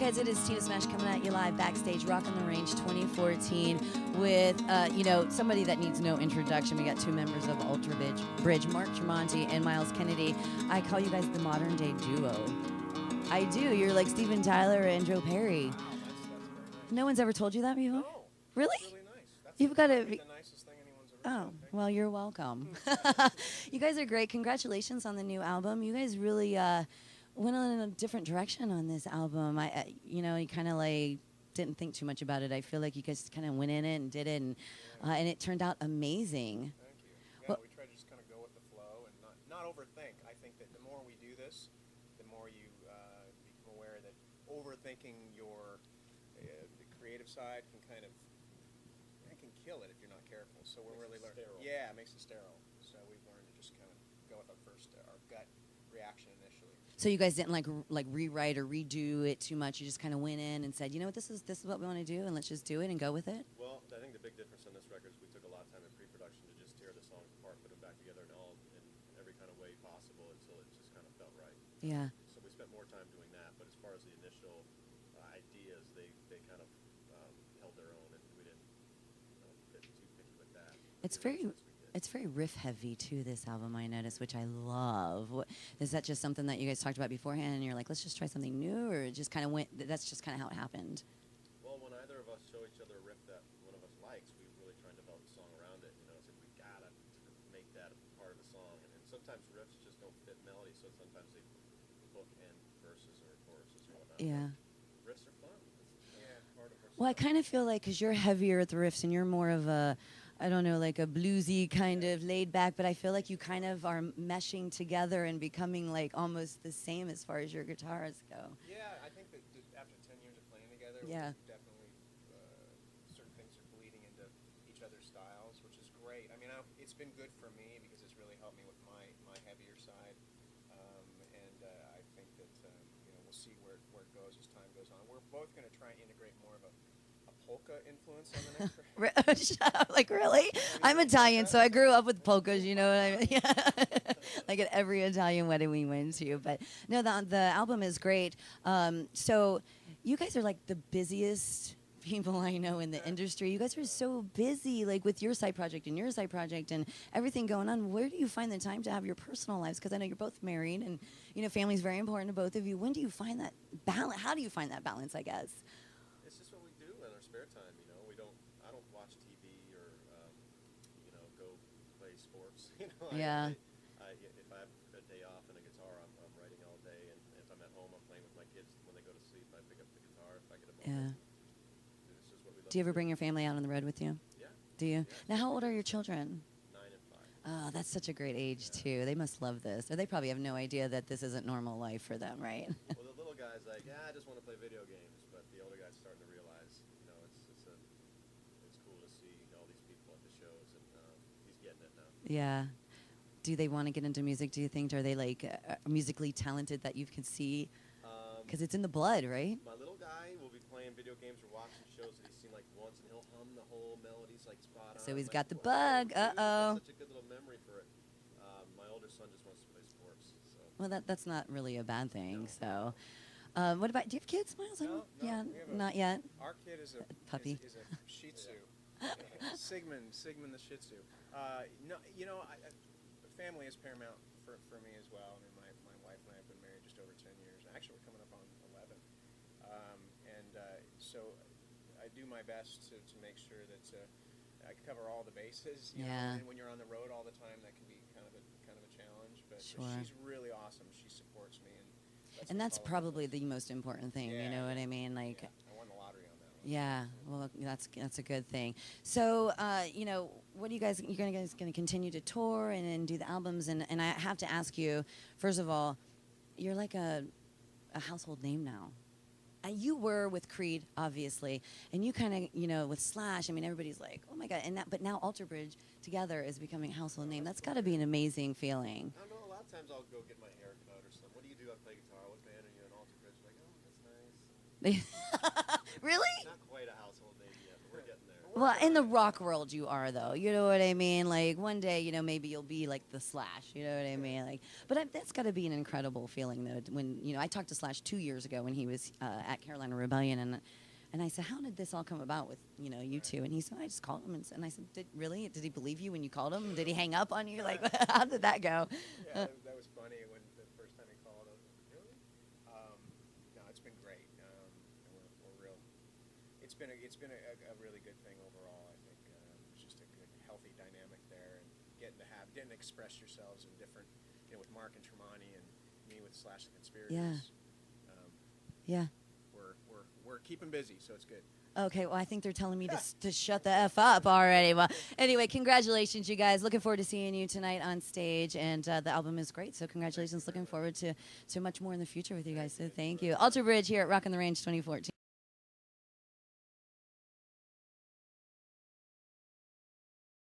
guys, it is Tina Smash coming at you live backstage, Rockin' the Range 2014 with, somebody that needs no introduction. We got two members of Alterbridge, Mark Tremonti and Myles Kennedy. I call you guys the modern day duo. I do. You're like Steven Tyler and Joe Perry. Wow, that's No one's ever told you that before? No. Really? That's really nice. That's You've got to the be... nicest thing anyone's ever Oh, said. well, you're welcome. You guys are great. Congratulations on the new album. You guys really went on a different direction on this album. You kind of like didn't think too much about it. I feel like you guys kind of went in it and did it, and it turned out amazing. Thank you. Yeah, we try to just kind of go with the flow and not overthink. I think that the more we do this, the more you become aware that overthinking your the creative side can kind of can kill it if you're not careful. So we're really learning. Yeah, it makes it sterile. So we've learned to just kind of go with our gut reaction initially. So you guys didn't like rewrite or redo it too much. You just kind of went in and said, you know what, this is what we want to do, and let's just do it and go with it. Well, I think the big difference on this record is we took a lot of time in pre-production to just tear the songs apart, put them back together in every kind of way possible until it just kind of felt right. Yeah. So we spent more time doing that, but as far as the initial ideas, they kind of held their own, and we didn't get too picky with that. It's very riff heavy too, this album, I noticed, which I love. Is that just something that you guys talked about beforehand and you're like, let's just try something new, or it just kind of that's just kind of how it happened? Well, when either of us show each other a riff that one of us likes, we really try and develop a song around it. So we gotta make that a part of the song. And sometimes riffs just don't fit melody, so sometimes they bookend verses or choruses or whatnot. Yeah. Riffs are fun. It's part of our Well, I kind of feel like, because you're heavier at the riffs and you're more of a, I don't know, like a bluesy kind of laid back, but I feel like you kind of are meshing together and becoming like almost the same as far as your guitars go. Yeah, I think that after 10 years of playing together, Yeah. we definitely certain things are bleeding into each other's styles, which is great. I mean, it's been good for me because it's really helped me with my heavier side, and I think that we'll see where it goes as time goes on. We're both going to try and integrate more of a polka influence on the next record. Like, really? I'm Italian, so I grew up with polkas, you know what I mean? Like at every Italian wedding we went to. But no, the album is great. So you guys are like the busiest people I know in the industry. You guys are so busy, like with your side project and your side project and everything going on. Where do you find the time to have your personal lives? Because I know you're both married, and family's very important to both of you. When do you find that balance? How do you find that balance, I guess? It's just what we do in our spare time. I don't watch TV or go play sports. Yeah. If I have a day off and a guitar, I'm writing all day, and if I'm at home, I'm playing with my kids. When they go to sleep, I pick up the guitar if I get a moment. Yeah. This is what we love. Do you ever bring your family out on the road with you? Yeah. Do you? Yeah. Now, how old are your children? 9 and 5. Oh, that's such a great age, too. They must love this. Or they probably have no idea that this isn't normal life for them, right? Well, the little guy's like, I just want to play video games. But the older guy's starting to realize, it's cool to see all these people at the shows, and he's getting it now. Yeah. Do they want to get into music, do you think? Are they, like, musically talented that you can see? Because it's in the blood, right? My little guy will be playing video games or watching shows that he's seen like once, and he'll hum the whole melodies like spot on. So he's like, got the wow, bug. dude, Uh-oh. Such a good little memory for it. My older son just wants to play sports. So. Well, that's not really a bad thing, No. so... what about, do you have kids, Myles? No, Yeah, we have not yet. Our kid is a Puppy. Is a Shih Tzu. Sigmund the Shih Tzu. Family is paramount for me as well. I mean, my wife and I have been married just over 10 years. Actually, we're coming up on 11. So I do my best to make sure that I cover all the bases. You know, and when you're on the road all the time, that can be kind of a challenge. But Sure. she's really awesome. She supports me, And that's probably the most important thing, you know what I mean? Like, I won the lottery on that one. yeah, well, that's a good thing. So, what are you guys? You're guys going to continue to tour and do the albums, and I have to ask you, first of all, you're like a household name now. And you were with Creed, obviously, and you kind of, with Slash. I mean, everybody's like, oh my God! But now Alterbridge together is becoming a household name. That's got to be an amazing feeling. I don't know. A lot of times I'll go get my hair cut or something. What do you do? I play guitar. What band are you in? Alterbridge. Like, oh, that's nice. Really? Not quite a household name yet, but we're getting there. Well, in the rock world, you are though. You know what I mean? Like one day, you know, maybe you'll be like the Slash. You know what I mean? Like, but that's got to be an incredible feeling though. When you know, I talked to Slash 2 years ago when he was at Carolina Rebellion, and I said, how did this all come about with you know you two? And he said, I just called him, and I said, really? Did he believe you when you called him? Did he hang up on you? Like, how did that go? Yeah, that was funny when the first time he called. I was like, really? No, it's been great. And we're real. It's been a really good thing overall. I think it's just a good, healthy dynamic there, and getting to express yourselves in different, you know, with Mark and Tremonti and me with Slash the Conspirators. Yeah. Yeah. We're keeping busy, so it's good. Okay, well, I think they're telling me to shut the F up already. Well, anyway, congratulations, you guys. Looking forward to seeing you tonight on stage, and the album is great, so congratulations. Looking forward to much more in the future with you guys, so thank you. Alterbridge here at Rock on the Range 2014.